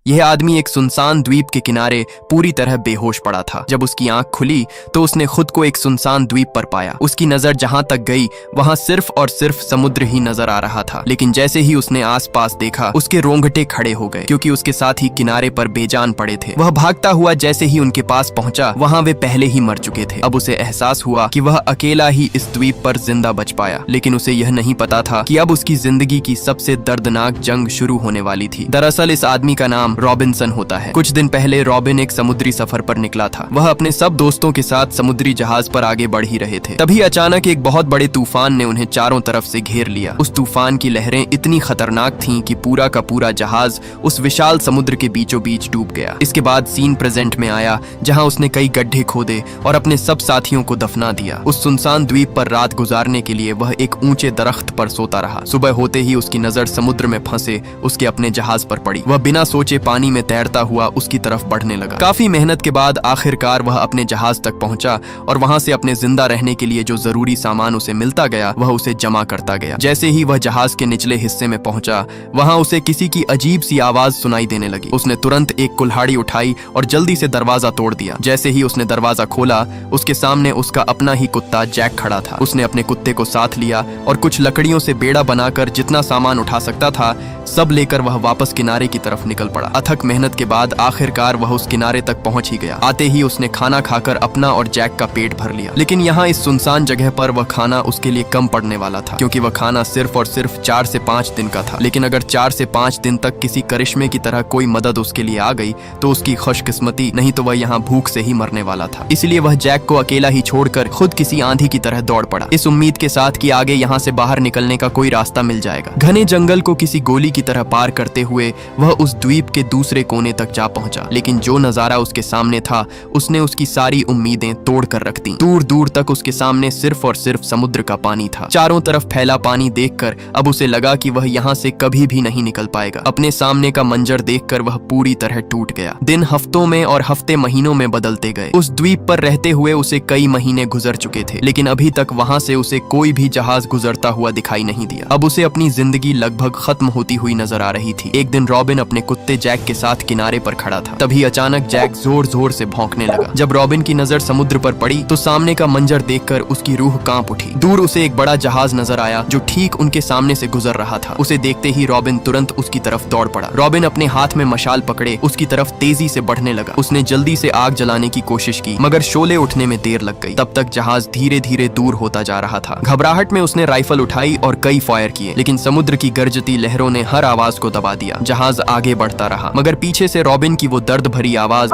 यह आदमी एक सुनसान द्वीप के किनारे पूरी तरह बेहोश पड़ा था। जब उसकी आंख खुली तो उसने खुद को एक सुनसान द्वीप पर पाया। उसकी नजर जहां तक गई वहां सिर्फ और सिर्फ समुद्र ही नजर आ रहा था। लेकिन जैसे ही उसने आसपास देखा उसके रोंगटे खड़े हो गए, क्योंकि उसके साथ ही किनारे पर बेजान पड़े थे। वह भागता हुआ जैसे ही उनके पास पहुंचा वहां वे पहले ही मर चुके थे। अब उसे एहसास हुआ कि वह अकेला ही इस द्वीप पर जिंदा बच पाया, लेकिन उसे यह नहीं पता था कि अब उसकी जिंदगी की सबसे दर्दनाक जंग शुरू होने वाली थी। दरअसल इस आदमी का नाम रॉबिन्सन होता है। कुछ दिन पहले रॉबिन एक समुद्री सफर पर निकला था। वह अपने सब दोस्तों के साथ समुद्री जहाज पर आगे बढ़ ही रहे थे। तभी अचानक एक बहुत बड़े तूफान ने उन्हें चारों तरफ से घेर लिया। उस तूफान की लहरें इतनी खतरनाक थीं कि पूरा का पूरा जहाज उस विशाल समुद्र के बीचों बीच डूब गया। इसके बाद सीन प्रेजेंट में आया, जहां उसने कई गड्ढे खोदे और अपने सब साथियों को दफना दिया। उस सुनसान द्वीप पर रात गुजारने के लिए वह एक ऊंचे दरख्त पर सोता रहा। सुबह होते ही उसकी नजर समुद्र में फंसे उसके अपने जहाज पर पड़ी। वह बिना सोचे पानी में तैरता हुआ उसकी तरफ बढ़ने लगा। काफी मेहनत के बाद आखिरकार वह अपने जहाज तक पहुंचा और वहां से अपने जिंदा रहने के लिए जो जरूरी सामान उसे मिलता गया वह उसे जमा करता गया। जैसे ही वह जहाज के निचले हिस्से में पहुंचा वहां उसे किसी की अजीब सी आवाज सुनाई देने लगी। उसने तुरंत एक कुल्हाड़ी उठाई और जल्दी से दरवाजा तोड़ दिया। जैसे ही उसने दरवाजा खोला उसके सामने उसका अपना ही कुत्ता जैक खड़ा था। उसने अपने कुत्ते को साथ लिया और कुछ लकड़ियों से बेड़ा बनाकर जितना सामान उठा सकता था सब लेकर वह वापस किनारे की तरफ निकल पड़ा। अथक मेहनत के बाद आखिरकार वह उस किनारे तक पहुंच ही गया। आते ही उसने खाना खाकर अपना और जैक का पेट भर लिया। लेकिन यहाँ इस सुनसान जगह पर वह खाना उसके लिए कम पड़ने वाला था, क्योंकि वह खाना सिर्फ और सिर्फ 4 से 5 दिन का था। लेकिन अगर 4 से 5 दिन तक किसी करिश्मे की तरह कोई मदद उसके लिए आ गई तो उसकी खुशकिस्मती, नहीं तो वह यहाँ भूख से ही मरने वाला था। इसलिए वह जैक को अकेला ही छोड़कर खुद किसी आंधी की तरह दौड़ पड़ा, इस उम्मीद के साथ कि आगे यहाँ से बाहर निकलने का कोई रास्ता मिल जाएगा। घने जंगल को किसी गोली की तरह पार करते हुए वह उस द्वीप के दूसरे कोने तक जा पहुंचा। लेकिन जो नजारा उसके सामने था उसने उसकी सारी उम्मीदें तोड़ कर रख दी। दूर दूर तक उसके सामने सिर्फ और सिर्फ समुद्र का पानी था। चारों तरफ फैला पानी देखकर अब उसे लगा कि वह यहाँ से कभी भी नहीं निकल पाएगा। अपने सामने का मंजर देखकर वह पूरी तरह टूट गया। दिन हफ्तों में और हफ्ते महीनों में बदलते गए। उस द्वीप पर रहते हुए उसे कई महीने गुजर चुके थे, लेकिन अभी तक वहां से उसे कोई भी जहाज गुजरता हुआ दिखाई नहीं दिया। अब उसे अपनी जिंदगी लगभग खत्म होती हुई नजर आ रही थी। एक दिन रॉबिन अपने कुत्ते जैक के साथ किनारे पर खड़ा था। तभी अचानक जैक जोर जोर से भौंकने लगा। जब रॉबिन की नजर समुद्र पर पड़ी तो सामने का मंजर देखकर उसकी रूह कांप उठी। दूर उसे एक बड़ा जहाज नजर आया जो ठीक उनके सामने से गुजर रहा था। उसे देखते ही रॉबिन तुरंत उसकी तरफ दौड़ पड़ा। रॉबिन अपने हाथ में मशाल पकड़े उसकी तरफ तेजी से बढ़ने लगा। उसने जल्दी से आग जलाने की कोशिश की, मगर शोले उठने में देर लग गई। तब तक जहाज धीरे धीरे दूर होता जा रहा था। घबराहट में उसने राइफल उठाई और कई फायर किए, लेकिन समुद्र की गरजती लहरों ने हर आवाज को दबा दिया। जहाज आगे बढ़ता रहा, मगर पीछे से रॉबिन की वो दर्द भरी आवाज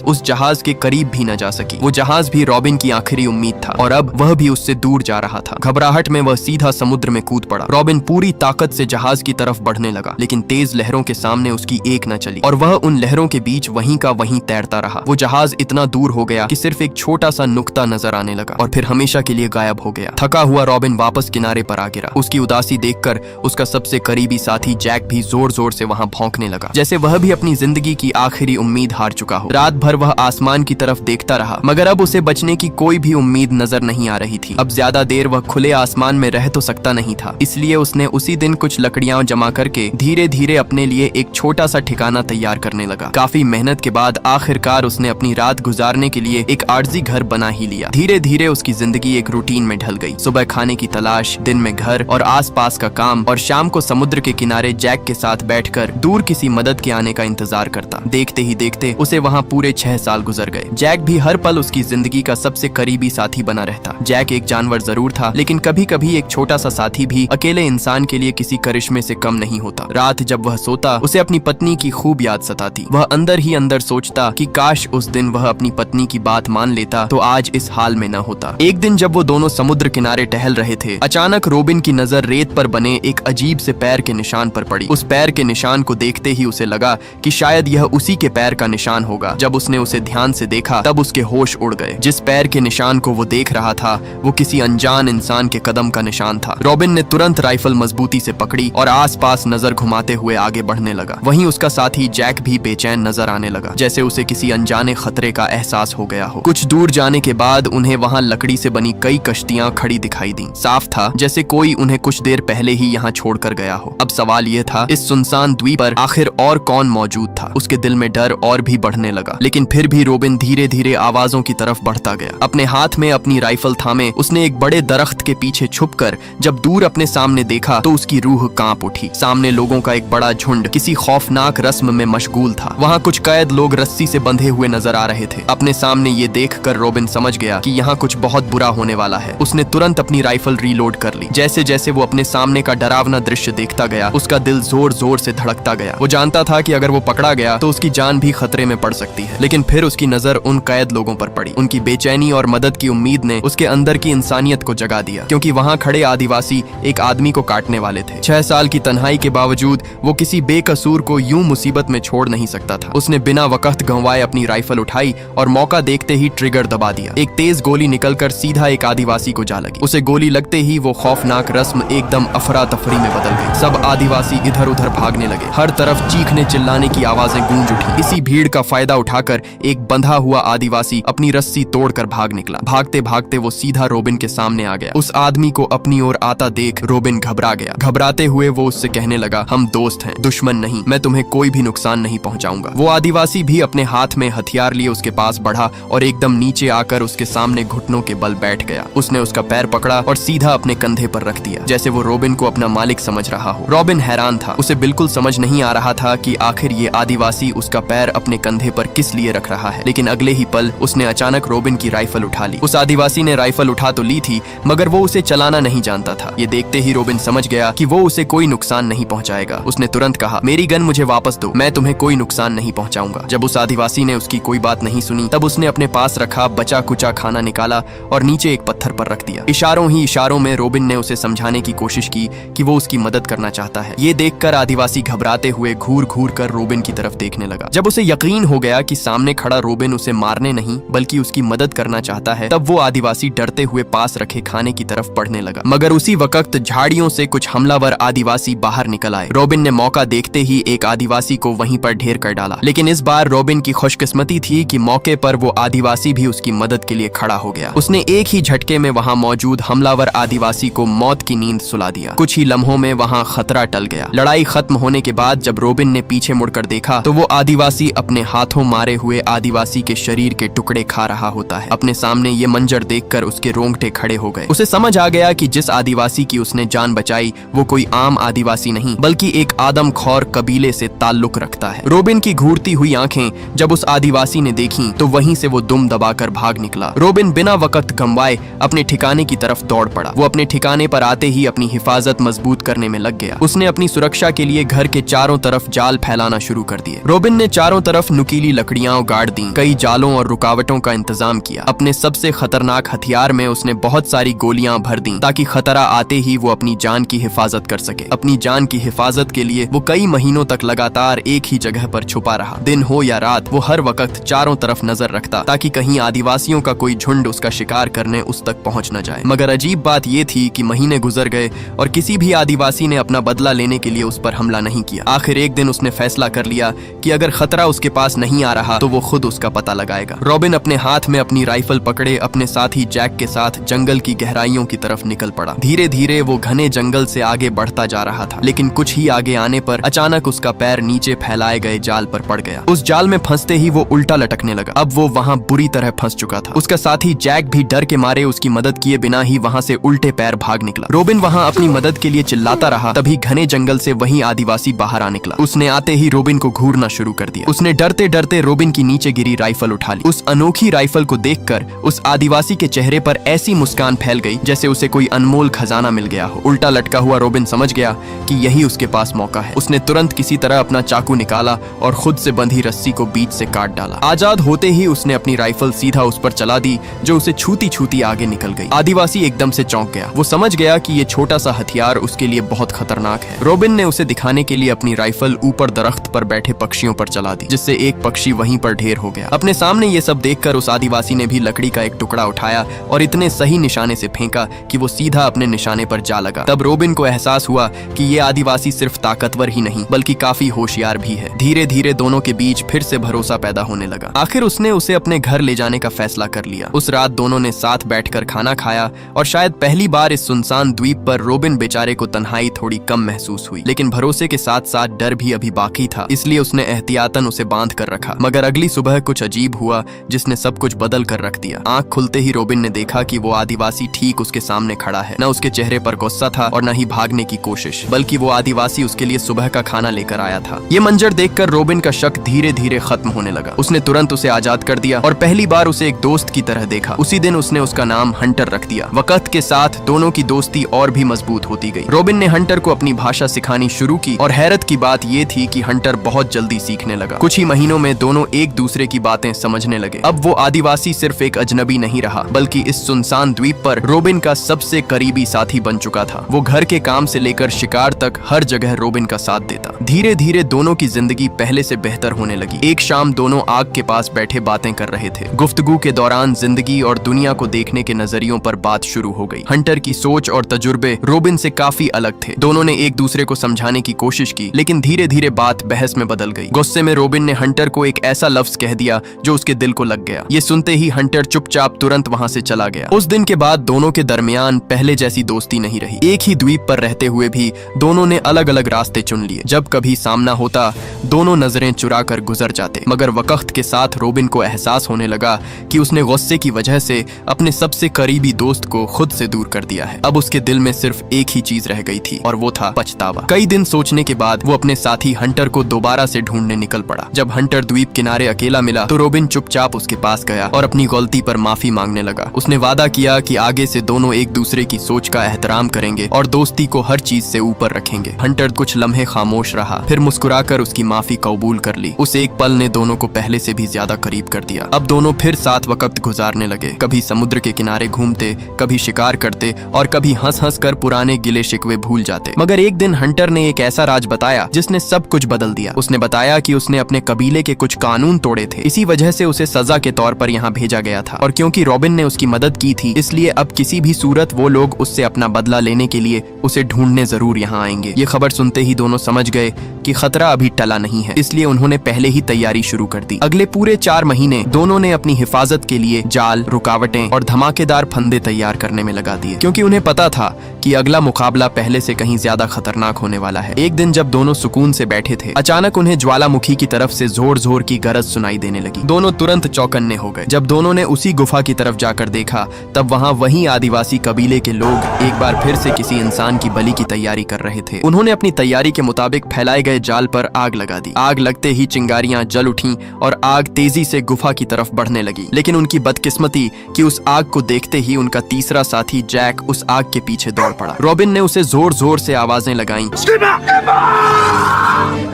उस जहाज के करीब भी न जा सकी। वो जहाज भी रॉबिन की आखिरी उम्मीद था और अब वह भी उससे दूर जा रहा था। घबराहट में वह सीधा समुद्र में कूद पड़ा। रॉबिन पूरी ताकत से जहाज की तरफ बढ़ने लगा, लेकिन तेज लहरों के सामने उसकी एक न चली और वह उन लहरों के बीच वहीं का वहीं तैरता रहा। वो जहाज इतना दूर हो गया कि सिर्फ एक छोटा सा नुक्ता नजर आने लगा और फिर हमेशा के लिए गायब हो गया। थका हुआ रॉबिन वापस किनारे पर आ गिरा। उसकी उदासी देखकर उसका सबसे करीबी साथी जैक भी जोर जोर से वहां भौंकने लगा, जैसे वह भी अपनी जिंदगी की आखिरी उम्मीद हार चुका हो। रात भर वह आसमान की तरफ देखता रहा, मगर अब उसे बचने की कोई भी उम्मीद नजर नहीं आ रही थी। अब ज्यादा देर वह खुले आसमान में रह तो सकता नहीं था, इसलिए उसने उसी दिन कुछ लकड़ियां जमा करके धीरे धीरे अपने लिए एक छोटा सा ठिकाना तैयार करने लगा। काफी मेहनत के बाद आखिरकार उसने अपनी रात गुजारने के लिए एक आर्जी घर बना ही लिया। धीरे धीरे उसकी जिंदगी एक रूटीन में ढल गई। सुबह खाने की तलाश, दिन में घर और आसपास का काम, और शाम को समुद्र के किनारे जैक के साथ बैठकर दूर किसी मदद के आने का इंतजार करता। देखते ही देखते उसे वहाँ पूरे 6 साल गुजर गए। जैक भी हर पल उसकी जिंदगी का सबसे करीबी साथी बना रहता। जैक एक जानवर जरूर था, लेकिन कभी कभी एक छोटा सा साथी भी अकेले इंसान के लिए किसी करिश्मे से कम नहीं होता। रात जब वह सोता उसे अपनी पत्नी की खूब याद सताती। वह अंदर ही अंदर सोचता कि काश उस दिन वह अपनी पत्नी की बात मान लेता तो आज इस हाल में न होता। एक दिन जब वो दोनों समुद्र किनारे टहल रहे थे, अचानक रॉबिन की नजर रेत पर बने एक अजीब से पैर के निशान पर पड़ी। उस पैर के निशान को देखते ही उसे लगा कि शायद यह उसी के पैर का निशान होगा। जब जब उसने उसे ध्यान से देखा तब उसके होश उड़ गए। जिस पैर के निशान को वो देख रहा था वो किसी अनजान इंसान के कदम का निशान था। रॉबिन ने तुरंत राइफल मजबूती से पकड़ी और आसपास नजर घुमाते हुए आगे बढ़ने लगा। वहीं उसका साथी जैक भी बेचैन नजर आने लगा, जैसे उसे किसी अनजाने खतरे का एहसास हो गया हो। कुछ दूर जाने के बाद उन्हें वहां लकड़ी से बनी कई कश्तियां खड़ी दिखाई दी। साफ था जैसे कोई उन्हें कुछ देर पहले ही यहाँ छोड़कर गया हो। अब सवाल यह था, इस सुनसान द्वीप पर आखिर और कौन मौजूद था? उसके दिल में डर और भी बढ़ने लगा, लेकिन फिर भी रॉबिन धीरे धीरे आवाजों की तरफ बढ़ता गया। अपने हाथ में अपनी राइफल थामे उसने एक बड़े दरख्त के पीछे छुपकर जब दूर अपने सामने देखा तो उसकी रूह कांप उठी। सामने लोगों का एक बड़ा झुंड किसी खौफनाक रस्म में मशगूल था। वहाँ कुछ कैद लोग रस्सी से बंधे हुए नजर आ रहे थे। अपने सामने ये देखकर रॉबिन समझ गया कि यहाँ कुछ बहुत बुरा होने वाला है। उसने तुरंत अपनी राइफल रीलोड कर ली। जैसे जैसे वो अपने सामने का डरावना दृश्य देखता गया उसका दिल जोर जोर से धड़कता गया। वो जानता था कि अगर वो पकड़ा गया तो उसकी जान भी खतरे में पड़ सकती है। लेकिन फिर उसकी नजर उन कैद लोगों पर पड़ी। उनकी बेचैनी और मदद की उम्मीद ने उसके अंदर की इंसानियत को जगा दिया, क्योंकि वहाँ खड़े आदिवासी एक आदमी को काटने वाले थे। 6 साल की तन्हाई के बावजूद वो किसी बेकसूर को यूं मुसीबत में छोड़ नहीं सकता था। उसने बिना वक्त गंवाए अपनी राइफल उठाई और मौका देखते ही ट्रिगर दबा दिया। एक तेज गोली निकलकर सीधा एक आदिवासी को जा लगी। उसे गोली लगते ही वो खौफनाक रस्म एकदम अफरा तफरी में बदल गई। सब आदिवासी इधर उधर भागने लगे। हर तरफ चीखने चिल्लाने की आवाजें गूंज उठी। इसी भीड़ का फायदा उठाकर एक बंधा हुआ आदिवासी अपनी रस्सी तोड़कर भाग निकला। भागते भागते वो सीधा रॉबिन के सामने आ गया। उस आदमी को अपनी ओर आता देख रॉबिन घबरा गया। घबराते हुए वो उससे कहने लगा, हम दोस्त हैं, दुश्मन नहीं। मैं तुम्हें कोई भी नुकसान नहीं पहुंचाऊंगा। वो आदिवासी भी अपने हाथ में हथियार लिए उसके पास बढ़ा और एकदम नीचे आकर उसके सामने घुटनों के बल बैठ गया। उसने उसका पैर पकड़ा और सीधा अपने कंधे पर रख दिया, जैसे वो रॉबिन को अपना मालिक समझ रहा हो। रॉबिन हैरान था। उसे बिल्कुल समझ नहीं आ रहा था कि आखिर ये आदिवासी उसका पैर अपने कंधे पर किस लिए रख रहा है। लेकिन अगले ही पल उसने अचानक रॉबिन की राइफल उठा ली। उस आदिवासी ने राइफल उठा तो ली थी, मगर वो उसे चलाना नहीं जानता था। ये देखते ही रॉबिन समझ गया कि वो उसे कोई नुकसान नहीं पहुंचाएगा। उसने तुरंत कहा, मेरी गन मुझे वापस दो, मैं तुम्हें कोई नुकसान नहीं पहुंचाऊंगा। जब उस आदिवासी ने उसकी कोई बात नहीं सुनी तब उसने अपने पास रखा बचा कुचा खाना निकाला और नीचे एक पत्थर पर रख दिया। इशारों ही इशारों में रॉबिन ने उसे समझाने की कोशिश की कि वो उसकी मदद करना चाहता है। ये देखकर आदिवासी घबराते हुए घूर घूर कर रॉबिन की तरफ देखने लगा। जब उसे यकीन हो गया कि सामने खड़ा रॉबिन उसे मारने नहीं बल्कि उसकी मदद करना चाहता है, तब वो आदिवासी डरते हुए पास रखे खाने की तरफ बढ़ने लगा। मगर उसी वक्त झाड़ियों से कुछ हमलावर आदिवासी बाहर निकल आए। रॉबिन ने मौका देखते ही एक आदिवासी को वहीं पर ढेर कर डाला। लेकिन इस बार रॉबिन की खुशकिस्मती थी कि मौके पर वो आदिवासी भी उसकी मदद के लिए खड़ा हो गया। उसने एक ही झटके में वहां मौजूद हमलावर आदिवासी को मौत की नींद सुला दिया। कुछ ही लम्हों में वहां खतरा टल गया। लड़ाई खत्म होने के बाद जब रॉबिन ने पीछे मुड़कर देखा तो वो आदिवासी अपने हाथों मारे हुए आदिवासी के शरीर के टुकड़े खा रहा होता है। अपने सामने ये मंजर देखकर उसके रोंगटे खड़े हो गए। उसे समझ आ गया कि जिस आदिवासी की उसने जान बचाई वो कोई आम आदिवासी नहीं बल्कि एक आदमखोर कबीले से ताल्लुक रखता है। रॉबिन की घूरती हुई आंखें जब उस आदिवासी ने देखी तो वहीं से वो दुम दबाकर भाग निकला। रॉबिन बिना वक्त गंवाए अपने ठिकाने की तरफ दौड़ पड़ा। वो अपने ठिकाने पर आते ही अपनी हिफाजत मजबूत करने में लग गया। उसने अपनी सुरक्षा के लिए घर के चारों तरफ जाल फैलाना शुरू कर दिए। रॉबिन ने चारों तरफ नुकीली लकड़ियां गाड़ दी, कई जालों और रुकावटों का इंतजाम किया। अपने सबसे खतरनाक हथियार में उसने बहुत सारी गोलियां भर दी ताकि खतरा आते ही वो अपनी जान की हिफाजत कर सके। अपनी जान की हिफाजत के लिए वो कई महीनों तक लगातार एक ही जगह पर छुपा रहा। दिन हो या रात वो हर वक्त चारों तरफ नजर रखता ताकि कहीं आदिवासियों का कोई झुंड उसका शिकार करने उस तक पहुंच न जाए। मगर अजीब बात ये थी कि महीने गुजर गए और किसी भी आदिवासी ने अपना बदला लेने के लिए उस पर हमला नहीं किया। आखिर एक दिन उसने फैसला कर लिया कि अगर खतरा उसके पास नहीं आ रहा तो वो खुद उसका पता लगाएगा। रॉबिन अपने हाथ में अपनी राइफल पकड़े अपने साथी जैक के साथ जंगल की गहराइयों की तरफ निकल पड़ा। धीरे धीरे वो घने जंगल से आगे बढ़ता जा रहा था, लेकिन कुछ ही आगे आने पर अचानक उसका पैर नीचे फैलाए गए जाल पर पड़ गया। उस जाल में फंसते ही वो उल्टा लटकने लगा। अब वो वहाँ बुरी तरह फंस चुका था। उसका साथी जैक भी डर के मारे उसकी मदद किए बिना ही वहाँ से उल्टे पैर भाग निकला। रॉबिन वहाँ अपनी मदद के लिए चिल्लाता रहा, तभी घने जंगल से वही आदिवासी बाहर आ निकला। उसने आते ही रॉबिन को घूरना शुरू कर दिया। उसने डरते डरते रॉबिन की नीचे गिरी राइफल उठा ली। उस अनोखी राइफल को देखकर उस आदिवासी के चेहरे पर ऐसी मुस्कान फैल गई जैसे उसे कोई अनमोल खजाना मिल गया हो। उल्टा लटका हुआ रॉबिन समझ गया कि यही उसके पास मौका है। उसने तुरंत किसी तरह अपना चाकू निकाला और खुद से बंधी रस्सी को बीच से काट डाला। आजाद होते ही उसने अपनी राइफल सीधा उस पर चला दी जो उसे छूती छूती आगे निकल गई। आदिवासी एकदम से चौंक गया। वो समझ गया कि ये छोटा सा हथियार उसके लिए बहुत खतरनाक है। रॉबिन ने उसे दिखाने के लिए अपनी राइफल ऊपर दरख्त पर बैठे पक्षियों पर चला दी, जिससे एक पक्षी वहीं पर ढेर हो गया। अपने सामने ये सब देखकर उस आदिवासी ने भी लकड़ी का एक टुकड़ा उठाया और इतने सही निशाने से फेंका कि वो सीधा अपने निशाने पर जा लगा। तब रोबिन को एहसास हुआ कि ये आदिवासी सिर्फ ताकतवर ही नहीं बल्कि काफी होशियार भी है। धीरे धीरे दोनों के बीच फिर से भरोसा पैदा होने लगा। आखिर उसने उसे अपने घर ले जाने का फैसला कर लिया। उस रात दोनों ने साथ बैठकर खाना खाया और शायद पहली बार इस सुनसान द्वीप पर रोबिन बेचारे को तन्हाई थोड़ी कम महसूस हुई। लेकिन भरोसे के साथ साथ डर भी अभी बाकी था, इसलिए उसने एहतियातन उसे बांध कर रखा। मगर अगली सुबह कुछ अजीब हुआ जिसने सब कुछ बदल कर रख दिया। आंख खुलते ही रोबिन ने देखा कि वो आदिवासी ठीक उसके सामने खड़ा है। न उसके चेहरे पर गुस्सा था और न ही भागने की कोशिश, बल्कि वो आदिवासी उसके लिए सुबह का खाना लेकर आया था। ये मंजर देखकर रोबिन का शक धीरे धीरे खत्म होने लगा। उसने तुरंत उसे आजाद कर दिया और पहली बार उसे एक दोस्त की तरह देखा। उसी दिन उसने उसका नाम हंटर रख दिया। वक्त के साथ दोनों की दोस्ती और भी मजबूत होती गई। रोबिन ने हंटर को अपनी भाषा सिखानी शुरू की और हैरत की बात ये थी कि हंटर बहुत जल्दी सीखने लगा। कुछ ही महीनों में दोनों एक दूसरे की बातें समझने लगे। अब वो आदिवासी सिर्फ एक अजनबी नहीं रहा बल्कि इस सुनसान द्वीप पर रोबिन का सबसे करीबी साथी बन चुका था। वो घर के काम से लेकर शिकार तक हर जगह रोबिन का साथ देता। धीरे धीरे दोनों की जिंदगी पहले से बेहतर होने लगी। एक शाम दोनों आग के पास बैठे बातें कर रहे थे। गुफ्तगू के दौरान जिंदगी और दुनिया को देखने के नजरियों पर बात शुरू हो गई। हंटर की सोच और तजुर्बे रोबिन से काफी अलग थे। दोनों ने एक दूसरे को समझाने की कोशिश की, लेकिन धीरे धीरे बात बहस में बदल गई। गुस्से में रोबिन ने हंटर को एक ऐसा लफ्ज कह दिया जो उसके दिल को लग गया। ये सुनते ही हंटर चुपचाप तुरंत वहां से चला गया। उस दिन के बाद दोनों के दरमियान पहले जैसी दोस्ती नहीं रही। एक ही द्वीप पर रहते हुए भी दोनों ने अलग अलग रास्ते चुन लिए। जब कभी सामना होता दोनों नजरें चुरा कर गुजर जाते। मगर वक्त के साथ रोबिन को एहसास होने लगा कि उसने गुस्से की वजह से अपने सबसे करीबी दोस्त को खुद से दूर कर दिया है। अब उसके दिल में सिर्फ एक ही चीज रह गई थी और वो था पछतावा। कई दिन सोचने के बाद वो अपने साथी हंटर को दोबारा से ढूंढने निकल पड़ा। जब हंटर द्वीप किनारे अकेला मिला तो रोबिन चुपचाप उसके पास गया और अपनी गलती पर माफी मांगने लगा। उसने वादा किया कि आगे से दोनों एक दूसरे की सोच का एहतराम करेंगे और दोस्ती को हर चीज से ऊपर रखेंगे। हंटर कुछ लम्हे खामोश रहा, फिर मुस्कुराकर उसकी माफी कबूल कर ली। उस एक पल ने दोनों को पहले से भी ज्यादा करीब कर दिया। अब दोनों फिर साथ वक्त गुजारने लगे। कभी समुद्र के किनारे घूमते, कभी शिकार करते और कभी हंस हंस कर पुराने गिले शिकवे भूल जाते। मगर एक दिन हंटर ने एक ऐसा राज बताया जिसने सब कुछ बदल दिया। उसने बताया कि उसने अपने कबीले के कुछ कानून तोड़े थे, इसी वजह से उसे सजा के तौर पर यहाँ भेजा गया था। और क्योंकि रोबिन ने उसकी मदद की थी, इसलिए अब किसी भी सूरत वो लोग उससे अपना बदला लेने के लिए उसे ढूंढने जरूर यहाँ आएंगे। ये खबर सुनते ही दोनों समझ गए कि खतरा अभी टला नहीं है, इसलिए उन्होंने पहले ही तैयारी शुरू कर दी। अगले पूरे 4 महीने दोनों ने अपनी हिफाजत के लिए जाल, रुकावटें और धमाकेदार फंदे तैयार करने में लगा दिए, क्योंकि उन्हें पता था कि अगला मुकाबला पहले से कहीं ज्यादा खतरनाक होने वाला है। एक दिन जब दोनों सुकून से बैठे थे, अचानक उन्हें ज्वालामुखी की तरफ से जोर जोर की गरज सुनाई देने लगी। दोनों तुरंत चौकन्ने हो गए। जब दोनों ने उसी गुफा की तरफ जाकर देखा, तब वहाँ वही आदिवासी कबीले के लोग एक बार फिर से किसी इंसान की बलि की तैयारी कर रहे थे। उन्होंने अपनी तैयारी के मुताबिक फैलाए गए जाल पर आग लगा दी। आग लगते ही चिंगारियां जल उठीं और आग तेजी से गुफा की तरफ बढ़ने लगी। लेकिन उनकी बदकिस्मती कि उस आग को देखते ही उनका तीसरा साथी जैक उस आग के पीछे दौड़ पड़ा। रोबिन ने उसे जोर जोर से आवाजें लगाईं,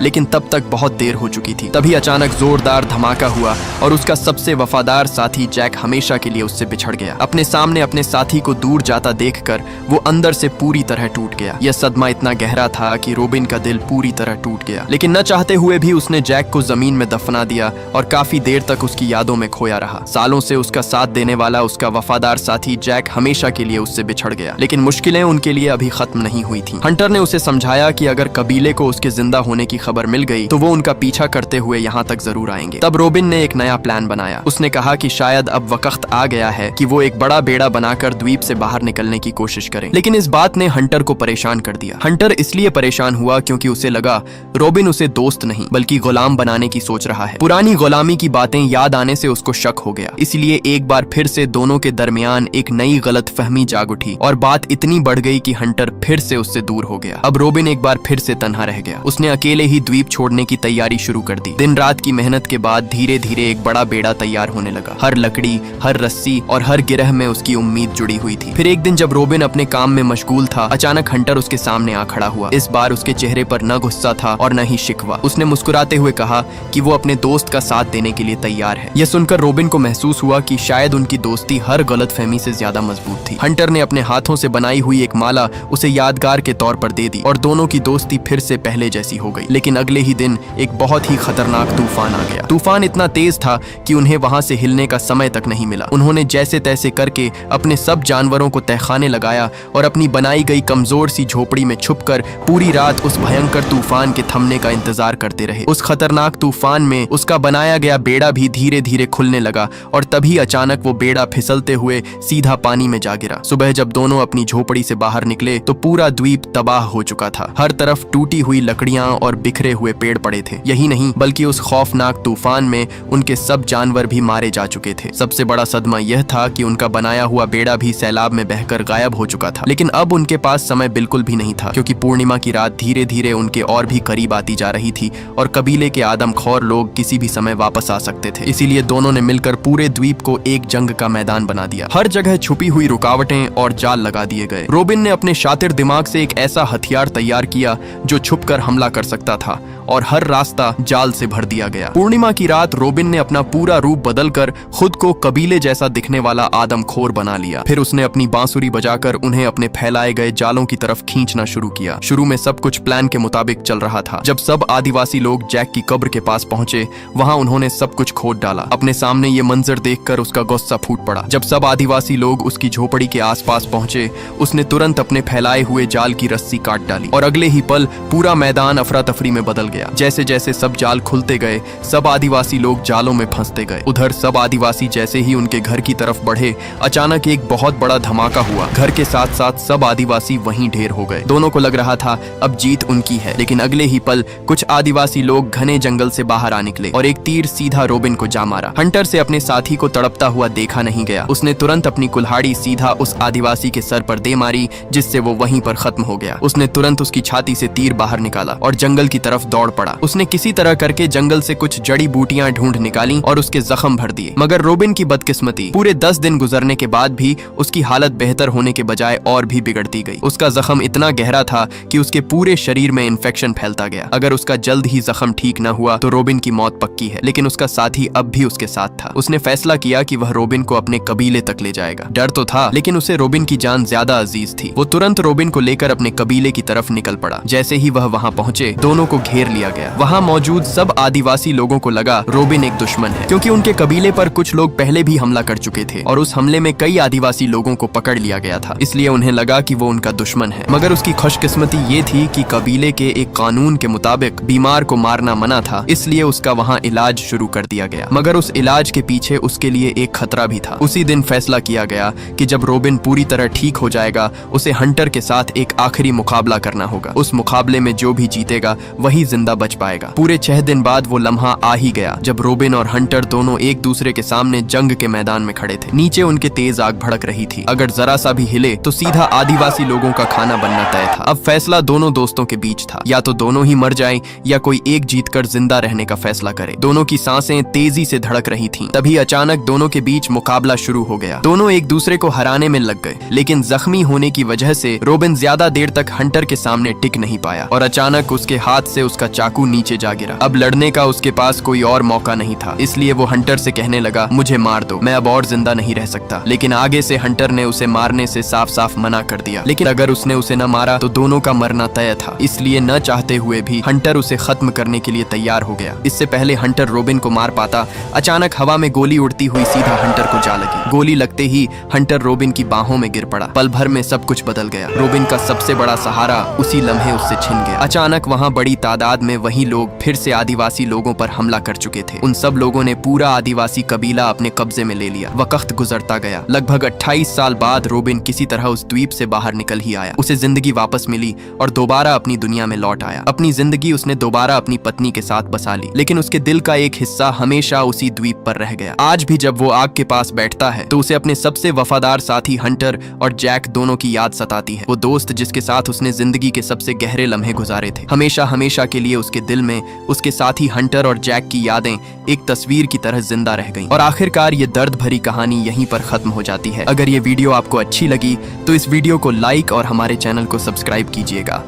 लेकिन तब तक बहुत देर हो चुकी थी। तभी अचानक जोरदार धमाका हुआ और उसका सबसे वफादार साथी जैक हमेशा के लिए उससे बिछड़ गया। अपने सामने अपने साथी को दूर जाता देखकर वो अंदर से पूरी तरह टूट गया। यह सदमा इतना गहरा था कि रोबिन का दिल पूरी तरह टूट गया। लेकिन न चाहते हुए भी उसने जैक को जमीन में दफना दिया और काफी देर तक उसकी यादों में खोया रहा। सालों से उसका साथ देने वाला उसका वफादार साथी जैक हमेशा के लिए उससे बिछड़ गया। लेकिन मुश्किलें उनके लिए अभी खत्म नहीं हुई थी। हंटर ने उसे समझाया कि अगर कबीले को उसके जिंदा होने की खबर मिल गई तो वो उनका पीछा करते हुए यहाँ तक जरूर आएंगे। तब रोबिन ने एक नया प्लान बनाया। उसने कहा कि शायद अब वक्त आ गया है कि वो एक बड़ा बेड़ा बनाकर द्वीप से बाहर निकलने की कोशिश करें। लेकिन इस बात ने हंटर को परेशान कर दिया। हंटर इसलिए परेशान हुआ क्योंकि उसे लगा रोबिन उसे दोस्त नहीं बल्कि गुलाम बनाने की सोच रहा है। पुरानी गुलामी की बातें याद आने से उसको शक हो गया। इसलिए एक बार फिर से दोनों के दरमियान एक नई गलतफहमी जाग उठी और बात इतनी बढ़ गई कि हंटर फिर से उससे दूर हो गया। अब रोबिन एक बार फिर से तन्हा रह गया। उसने अकेले ही द्वीप छोड़ने की तैयारी शुरू कर दी। दिन रात की मेहनत के बाद धीरे धीरे एक बड़ा बेड़ा तैयार होने लगा। हर लकड़ी, हर रस्सी और हर गिरह में उसकी उम्मीद जुड़ी हुई थी। फिर एक दिन जब रोबिन अपने काम में मशगूल था, अचानक हंटर उसके सामने आ खड़ा हुआ। इस बार उसके चेहरे पर न गुस्सा था और न ही शिकवा। उसने मुस्कुराते हुए कहा कि वो अपने दोस्त का साथ देने के लिए तैयार है। यह सुनकर रोबिन को महसूस हुआ कि शायद उनकी दोस्ती हर गलतफहमी से ज्यादा मजबूत थी। हंटर ने अपने हाथों से बनाई हुई एक माला उसे यादगार के तौर पर दे दी और दोनों की दोस्ती फिर से पहले जैसी हो गई। लेकिन अगले ही दिन एक बहुत ही खतरनाक तूफान आ गया। तूफान इतना तेज था कि उन्हें वहां से हिलने का समय तक नहीं मिला। उन्होंने जैसे तैसे करके अपने सब जानवरों को तहखाने लगाया और अपनी बनाई गई कमजोर सी झोपड़ी में छुपकर पूरी रात उस भयंकर तूफान के थमने का इंतजार करते रहे। उस खतरनाक तूफान में उसका बनाया गया बेड़ा भी धीरे धीरे खुलने लगा और तभी अचानक वो बेड़ा फिसलते हुए सीधा पानी में जा गिरा। सुबह जब दोनों अपनी झोपड़ी से बाहर निकले तो पूरा द्वीप तबाह हो चुका था। हर तरफ टूटी हुई लकड़ियां और बिखरे हुए पेड़ पड़े थे। यही नहीं बल्कि उस खौफनाक तूफान में उनके सब जानवर भी मारे जा चुके थे। सबसे बड़ा सदमा यह था कि उनका बनाया हुआ बेड़ा भी सैलाब में बहकर गायब हो चुका था। लेकिन अब उनके पास समय बिल्कुल भी नहीं था, क्योंकि पूर्णिमा की रात धीरे धीरे उनके और भी करीब आती जा रही थी और कबीले के आदमखोर लोग किसी भी समय वापस आ सकते थे। इसीलिए दोनों ने मिलकर पूरे द्वीप को एक जंग का मैदान बना दिया। हर जगह छुपी हुई रुकावटें और जाल लगा दिए गए। रोबिन ने अपने शातिर दिमाग से एक ऐसा हथियार तैयार किया जो छुपकर हमला कर सकता था और हर रास्ता जाल से भर दिया गया। पूर्णिमा की रात रोबिन ने अपना पूरा रूप बदलकर खुद को कबीले जैसा दिखने वाला आदमखोर बना लिया। फिर उसने अपनी बांसुरी बजाकर उन्हें अपने फैलाए गए जालों की तरफ खींचना शुरू किया। शुरू में सब कुछ प्लान के मुताबिक चल रहा था। जब सब आदिवासी लोग जैक की कब्र के पास पहुंचे, वहां उन्होंने सब कुछ खोद डाला। अपने सामने ये मंजर देखकर उसका गुस्सा फूट पड़ा। जब सब आदिवासी लोग उसकी झोपड़ी के आसपास पहुंचे, उसने तुरंत अपने फैलाए हुए जाल की रस्सी काट डाली और अगले ही पल पूरा मैदान अफरा तफरी में बदल गया। जैसे जैसे सब जाल खुलते गए, सब आदिवासी लोग जालों में फंसते गए। उधर सब आदिवासी जैसे ही उनके घर की तरफ बढ़े, अचानक एक बहुत बड़ा धमाका हुआ। घर के साथ साथ सब आदिवासी वहीं ढेर हो गए। दोनों को लग रहा था अब जीत उनकी है, लेकिन अगले ही पल कुछ आदिवासी लोग घने जंगल से बाहर आ निकले और एक तीर सीधा रोबिन को जा मारा। हंटर से अपने साथी को तड़पता हुआ देखा नहीं गया। उसने तुरंत अपनी कुल्हाड़ी सीधा उस आदिवासी के सर पर दे मारी, जिससे वो वहीं पर खत्म हो गया। उसने तुरंत उसकी छाती से तीर बाहर निकाला और जंगल की तरफ दौड़ पड़ा। उसने किसी तरह करके जंगल से कुछ जड़ी बूटियां ढूंढ निकाली और उसके जख्म भर दिए। मगर रोबिन की बदकिस्मती, पूरे 10 दिन गुजरने के बाद भी उसकी हालत बेहतर होने के बजाय और भी बिगड़ती गई। उसका जख्म इतना गहरा था कि उसके पूरे शरीर में इन्फेक्शन फैलता गया। अगर उसका जल्द ही जख्म ठीक न हुआ तो रोबिन की मौत पक्की है। लेकिन उसका साथी अब भी उसके साथ था। उसने फैसला किया कि वह रोबिन को अपने कबीले तक ले जाएगा। डर तो था, लेकिन उसे रोबिन की जान ज्यादा अजीज थी। वो तुरंत रोबिन को लेकर अपने कबीले की तरफ निकल पड़ा। जैसे ही वह वहां पहुंचे, दोनों को घेर लिया गया। वहां मौजूद सब आदिवासी लोगों को लगा रोबिन एक दुश्मन है, क्योंकि उनके कबीले पर कुछ लोग पहले भी हमला कर चुके थे और उस हमले में कई आदिवासी लोगों को पकड़ लिया गया था। इसलिए उन्हें लगा कि वो उनका दुश्मन है। मगर उसकी खुशकिस्मती ये थी कि कबीले के एक कानून के मुताबिक बीमार को मारना मना था, इसलिए उसका वहां इलाज शुरू कर दिया गया। मगर उस इलाज के पीछे उसके लिए एक खतरा भी था। उसी दिन फैसला किया गया कि जब रोबिन पूरी तरह ठीक हो जाएगा, उसे हंटर के साथ एक आखिरी मुकाबला करना होगा। उस मुकाबले में जो भी जीतेगा वही जिंदा बच पाएगा। पूरे 6 दिन बाद वो लम्हा आ ही गया जब रोबिन और हंटर दोनों एक दूसरे के सामने जंग के मैदान में खड़े थे। नीचे उनके तेज आग भड़क रही थी। अगर जरा सा भी हिले तो सीधा आदिवासी लोगों का खाना बनना तय था। अब फैसला दोनों दोस्तों के बीच था, या तो दोनों ही मर जाएं या कोई एक जीतकर जिंदा रहने का फैसला करे। दोनों की सांसें तेजी से धड़क रही थीं। तभी अचानक दोनों के बीच मुकाबला शुरू हो गया। दोनों एक दूसरे को हराने में लग गए, लेकिन जख्मी होने की वजह से रोबिन ज्यादा देर तक हंटर के सामने टिक नहीं पाया और अचानक उसके हाथ से उसका चाकू नीचे जा गिरा। अब लड़ने का उसके पास कोई और मौका नहीं था, इसलिए वो हंटर से कहने लगा, मुझे मार दो, मैं अब और जिंदा नहीं रह सकता। लेकिन आगे से हंटर ने उसे मारने से साफ साफ मना कर दिया। लेकिन अगर उसने उसे न मारा तो दोनों का मरना तय था, इसलिए न चाहते हुए भी हंटर उसे खत्म करने के लिए तैयार हो गया। इससे पहले हंटर रोबिन को मार पाता, अचानक हवा में गोली उड़ती हुई सीधा हंटर को जा लगी। गोली लगते ही हंटर रोबिन की बाहों में गिर पड़ा। पल भर में सब कुछ बदल गया। रोबिन का सबसे बड़ा सहारा उसी लम्हे उससे छिन गया। अचानक वहाँ बड़ी तादाद में वही लोग फिर से आदिवासी लोगों पर हमला कर चुके थे। उन सब लोगों ने पूरा आदिवासी कबीला अपने कब्जे में ले लिया। वक्त गुजरता गया। लगभग 28 साल बाद रोबिन किसी तरह उस द्वीप से बाहर निकल ही आया। उसे जिंदगी वापस मिली और दोबारा अपनी दुनिया में लौट आया। अपनी जिंदगी उसने दोबारा अपनी पत्नी के साथ बसा ली, लेकिन उसके दिल का एक हिस्सा हमेशा उसी द्वीप पर रह गया। आज भी जब वो आग के पास बैठता है तो उसे अपने सबसे वफादार साथी हंटर और जैक दोनों की याद सताती है। वो दोस्त जिसके साथ उसने जिंदगी के सबसे गहरे लम्हे गुजारे थे, हमेशा हमेशा के लिए उसके दिल में उसके साथी हंटर और जैक की यादें एक तस्वीर की तरह जिंदा रह गईं। और आखिरकार ये दर्द भरी कहानी यहीं पर खत्म हो जाती है। अगर ये वीडियो आपको अच्छी लगी तो इस वीडियो को लाइक और हमारे चैनल को सब्सक्राइब कीजिएगा।